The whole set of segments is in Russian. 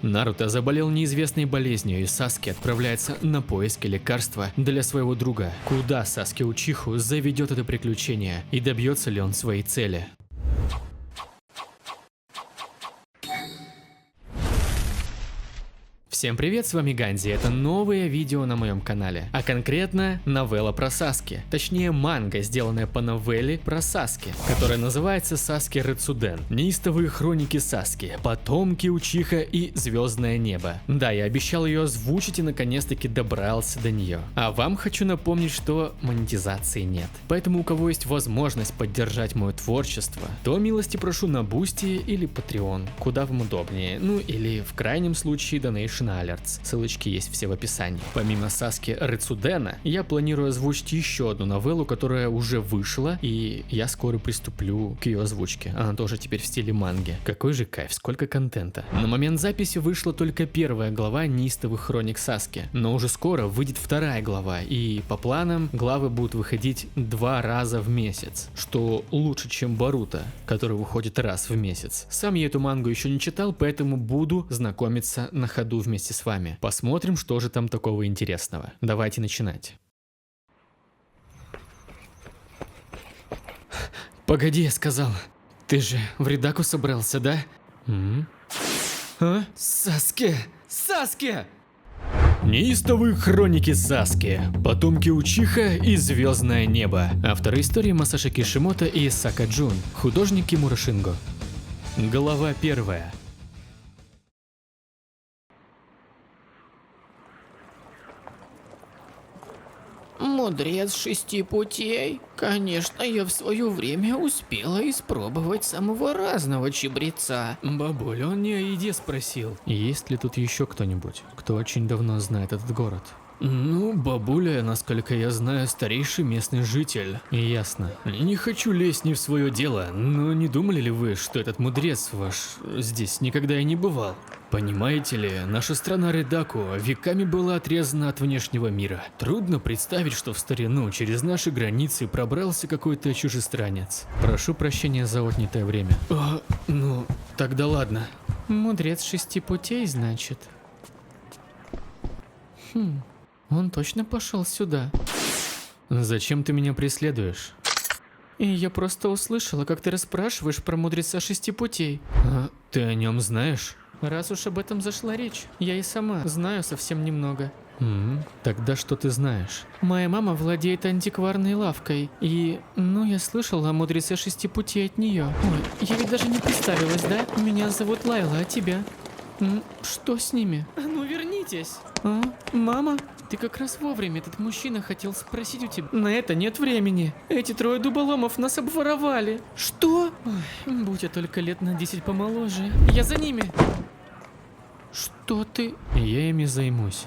Наруто заболел неизвестной болезнью, и Саски отправляется на поиски лекарства для своего друга. Куда Саски Учиху заведет это приключение, и добьется ли он своей цели? Всем привет, с вами Ганзи, это новое видео на моем канале, а конкретно новелла про Саски, точнее манга, сделанная по новелле про Саски, которая называется Саски Рецуден, неистовые хроники Саски, потомки Учиха и звездное небо. Да, я обещал ее озвучить и наконец-таки добрался до нее. А вам хочу напомнить, что монетизации нет, поэтому у кого есть возможность поддержать мое творчество, то милости прошу на Бусти или Patreon, куда вам удобнее, ну или в крайнем случае Donation Alerts, ссылочки есть все в описании. Помимо Саски Рецудена, я планирую озвучить еще одну новеллу, которая уже вышла, и я скоро приступлю к ее озвучке. Она тоже теперь в стиле манги. Какой же кайф, сколько контента. На момент записи вышла только первая глава неистовых хроник Саски, но уже скоро выйдет вторая глава, и по планам главы будут выходить 2 раза в месяц, что лучше, чем Боруто, который выходит раз в месяц. Сам я эту мангу еще не читал, поэтому буду знакомиться на ходу вместе с вами. Посмотрим, что же там такого интересного. Давайте начинать. Погоди, я сказал. Ты же в Ридаку собрался, да? А? Саски! Саски! Неистовые хроники Саски, потомки Учиха и звездное небо. Авторы истории Масаши Кишимото и Сака Джун, художник Кимура Шинго. Глава 1. Мудрец 6 путей? Конечно, я в свое время успела испробовать самого разного чабреца. Бабуля, он не о еде спросил. Есть ли тут еще кто-нибудь, кто очень давно знает этот город? Ну, бабуля, насколько я знаю, старейший местный житель. Ясно. Не хочу лезть не в свое дело, но не думали ли вы, что этот мудрец ваш здесь никогда и не бывал? Понимаете ли, наша страна Ридаку веками была отрезана от внешнего мира. Трудно представить, что в старину через наши границы пробрался какой-то чужестранец. Прошу прощения за отнятое время. Ну, тогда ладно. Мудрец 6 путей, значит? Он точно пошел сюда. Зачем ты меня преследуешь? И я просто услышала, как ты расспрашиваешь про мудреца 6 путей. Ты о нем знаешь? Раз уж об этом зашла речь, я и сама знаю совсем немного. Тогда что ты знаешь? Моя мама владеет антикварной лавкой, и, я слышала о мудреце 6 путей от нее. Ой, я ведь даже не представилась, да? Меня зовут Лайла, а тебя? Что с ними? Ну вернитесь! Мама? Ты как раз вовремя, этот мужчина хотел спросить у тебя. На это нет времени. Эти 3 дуболомов нас обворовали. Что? Ой, будь я только лет на 10 помоложе. Я за ними. Что ты? Я ими займусь.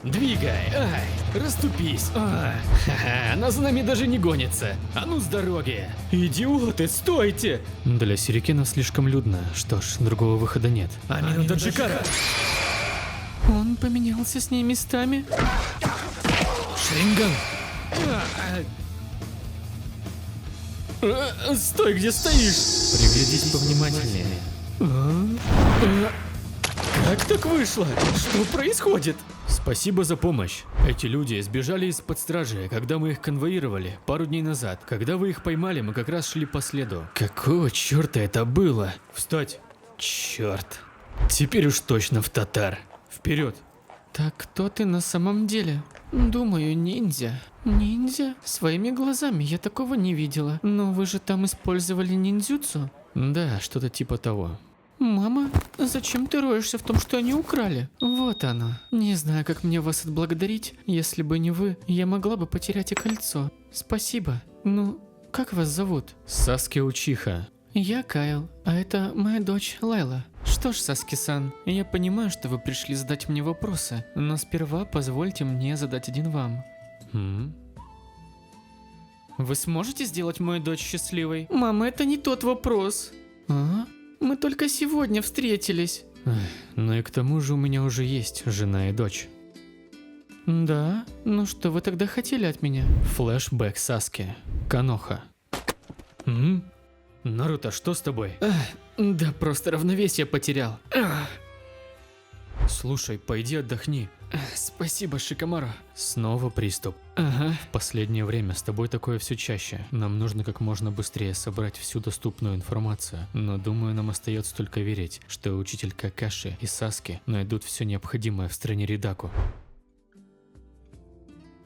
Двигай! Ай! Расступись! Она за нами даже не гонится! А ну с дороги! Идиоты, стойте! Для сюрикена слишком людно. Что ж, другого выхода нет. Амину Даджикара! Он поменялся с ней местами? Шринган! Стой, где стоишь! Приглядись повнимательнее. Как так вышло? Что происходит? Спасибо за помощь. Эти люди сбежали из-под стражи, когда мы их конвоировали пару дней назад. Когда вы их поймали, мы как раз шли по следу. Какого черта это было? Встать! Черт! Теперь уж точно в татар. Вперед! Так кто ты на самом деле? Думаю, ниндзя. Ниндзя? Своими глазами я такого не видела. Но вы же там использовали ниндзюцу? Да, что-то типа того. Мама, зачем ты роешься в том, что они украли? Вот оно. Не знаю, как мне вас отблагодарить. Если бы не вы, я могла бы потерять и кольцо. Спасибо. Ну, как вас зовут? Саски Учиха. Я Кайл, а это моя дочь Лайла. Что ж, Саски-сан, я понимаю, что вы пришли задать мне вопросы, но сперва позвольте мне задать один вам. Вы сможете сделать мою дочь счастливой? Мама, это не тот вопрос. Мы только сегодня встретились. Ну и к тому же у меня уже есть жена и дочь. Да? Ну что вы тогда хотели от меня? Флэшбэк Саски. Каноха. Наруто, что с тобой? Да просто равновесие потерял. Слушай, пойди отдохни. Спасибо, Шикомаро. Снова приступ. Ага. В последнее время с тобой такое все чаще. Нам нужно как можно быстрее собрать всю доступную информацию. Но думаю, нам остается только верить, что учитель Какаши и Саски найдут все необходимое в стране Ридаку.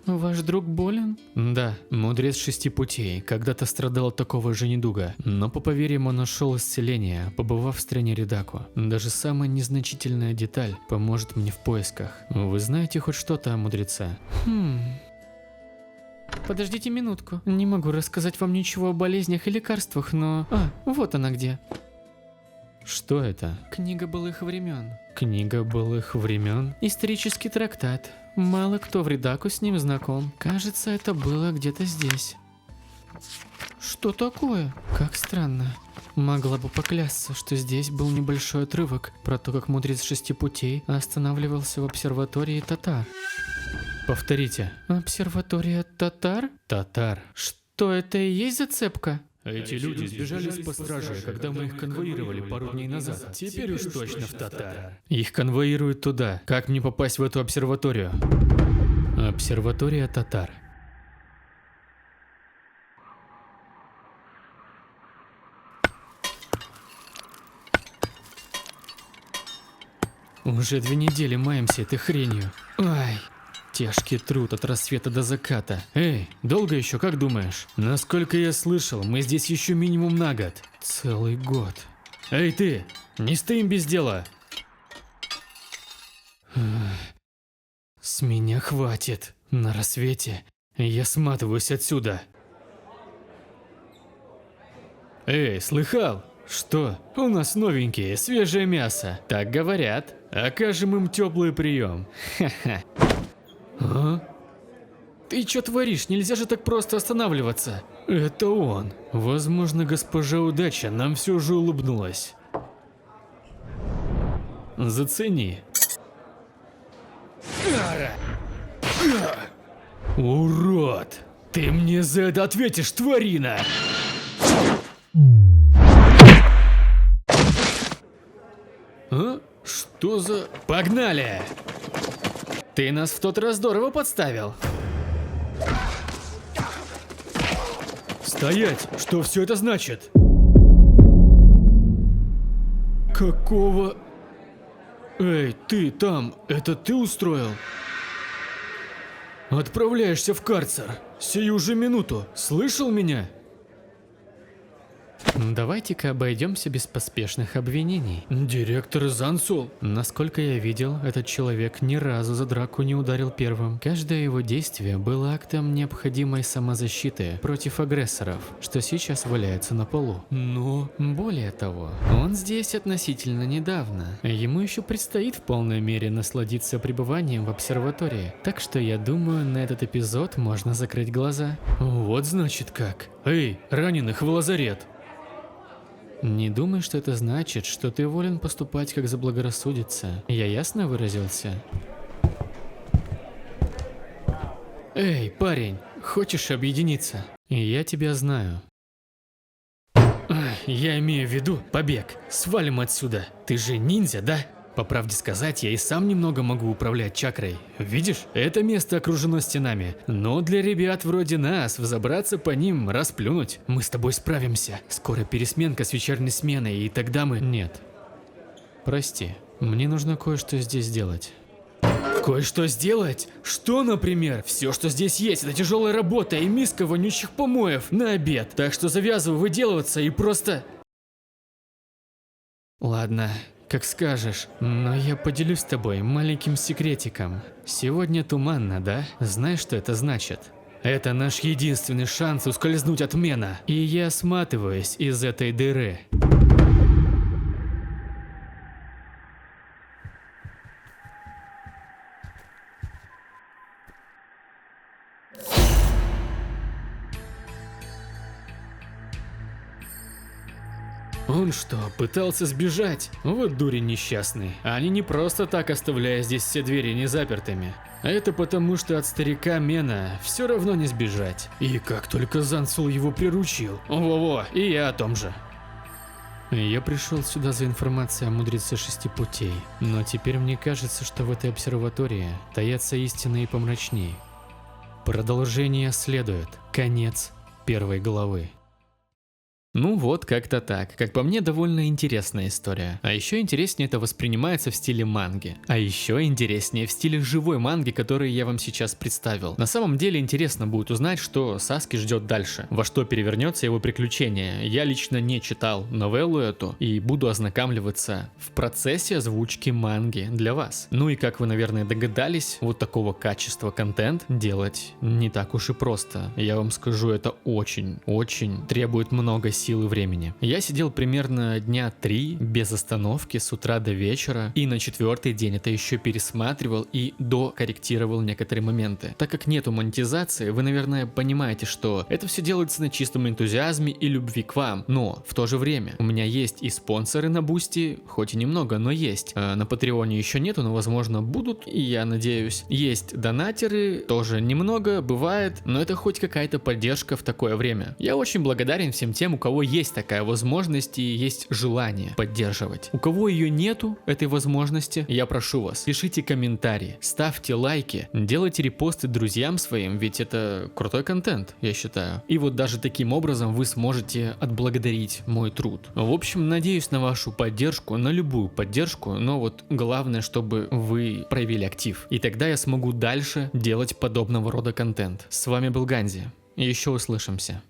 Ваш друг болен? Да, мудрец 6 путей когда-то страдал от такого же недуга, но по поверьям он нашел исцеление, побывав в стране Ридаку. Даже самая незначительная деталь поможет мне в поисках. Вы знаете хоть что-то о мудреце? Подождите минутку. Не могу рассказать вам ничего о болезнях и лекарствах, но... вот она где. Что это? Книга былых времен. Книга былых времен? Исторический трактат. Мало кто в Ридаку с ним знаком. Кажется, это было где-то здесь. Что такое? Как странно. Могла бы поклясться, что здесь был небольшой отрывок про то, как мудрец 6 путей останавливался в обсерватории Татар. Повторите. Обсерватория Татар? Татар. Что это и есть зацепка? Эти люди сбежали из-под стражи, когда мы их конвоировали пару дней назад. Теперь уж точно в Татар. Их конвоируют туда. Как мне попасть в эту обсерваторию? Обсерватория Татар. Уже 2 недели маемся этой хренью. Ай. Тяжкий труд от рассвета до заката. Эй, долго еще, как думаешь? Насколько я слышал, мы здесь еще минимум на год. Целый год. Эй ты, не стоим без дела. С меня хватит. На рассвете я сматываюсь отсюда. Эй, слыхал? Что? У нас новенькие, свежее мясо. Так говорят. Окажем им теплый прием. Ха-ха. А? Ты чё творишь? Нельзя же так просто останавливаться. Это он. Возможно, госпожа Удача нам все же улыбнулась. Зацени. Урод! Ты мне за это ответишь, тварина! А? Что за... Погнали! Ты нас в тот раз здорово подставил. Стоять! Что все это значит? Какого... Эй, ты там, это ты устроил? Отправляешься в карцер. Сию же минуту. Слышал меня? Давайте-ка обойдемся без поспешных обвинений. Директор Зансул. Насколько я видел, этот человек ни разу за драку не ударил первым. Каждое его действие было актом необходимой самозащиты против агрессоров, что сейчас валяется на полу. Но более того, он здесь относительно недавно. Ему еще предстоит в полной мере насладиться пребыванием в обсерватории. Так что я думаю, на этот эпизод можно закрыть глаза. Вот значит как. Эй, раненых в лазарет. Не думай, что это значит, что ты волен поступать как заблагорассудится. Я ясно выразился? Эй, парень, хочешь объединиться? Я тебя знаю. Я имею в виду побег. Свалим отсюда. Ты же ниндзя, да? По правде сказать, я и сам немного могу управлять чакрой. Видишь, это место окружено стенами. Но для ребят вроде нас взобраться по ним, расплюнуть. Мы с тобой справимся. Скоро пересменка с вечерней сменой, и тогда мы... Нет. Прости, мне нужно кое-что здесь сделать. Кое-что сделать? Что, например? Все, что здесь есть, это тяжелая работа и миска вонючих помоев на обед. Так что завязывай выделываться и просто... Ладно. Как скажешь, но я поделюсь с тобой маленьким секретиком. Сегодня туманно, да? Знаешь, что это значит? Это наш единственный шанс ускользнуть от Мена. И я сматываюсь из этой дыры. Он что, пытался сбежать? Вот дурень несчастный. Они не просто так оставляют здесь все двери незапертыми. Это потому, что от старика Мена все равно не сбежать. И как только Зансул его приручил. Во-во, и я о том же. Я пришел сюда за информацией о мудреце шести путей, но теперь мне кажется, что в этой обсерватории таятся истины и помрачней. Продолжение следует. Конец первой главы. Ну вот, как-то так. Как по мне, довольно интересная история. А еще интереснее это воспринимается в стиле манги. А еще интереснее в стиле живой манги, который я вам сейчас представил. На самом деле интересно будет узнать, что Саски ждет дальше. Во что перевернется его приключение. Я лично не читал новеллу эту и буду ознакомливаться в процессе озвучки манги для вас. Ну и как вы, наверное, догадались, вот такого качества контент делать не так уж и просто. Я вам скажу, это очень требует много сил и времени. Я сидел примерно дня 3 без остановки с утра до вечера, и на 4-й день это еще пересматривал и докорректировал некоторые моменты. Так как нету монетизации, вы, наверное, понимаете, что это все делается на чистом энтузиазме и любви к вам. Но в то же время у меня есть и спонсоры на Бусти, хоть и немного, но есть. На Патреоне еще нету, но возможно будут, и я надеюсь. Есть донатеры, тоже немного, бывает, но это хоть какая-то поддержка в такое время. Я очень благодарен всем тем, у кого есть такая возможность и есть желание поддерживать. У кого ее нету, этой возможности, я прошу вас, пишите комментарии, ставьте лайки, делайте репосты друзьям своим, ведь это крутой контент, я считаю. И вот даже таким образом вы сможете отблагодарить мой труд. В общем, надеюсь на вашу поддержку, на любую поддержку, но вот главное, чтобы вы проявили актив. И тогда я смогу дальше делать подобного рода контент. С вами был Ганзи. Еще услышимся.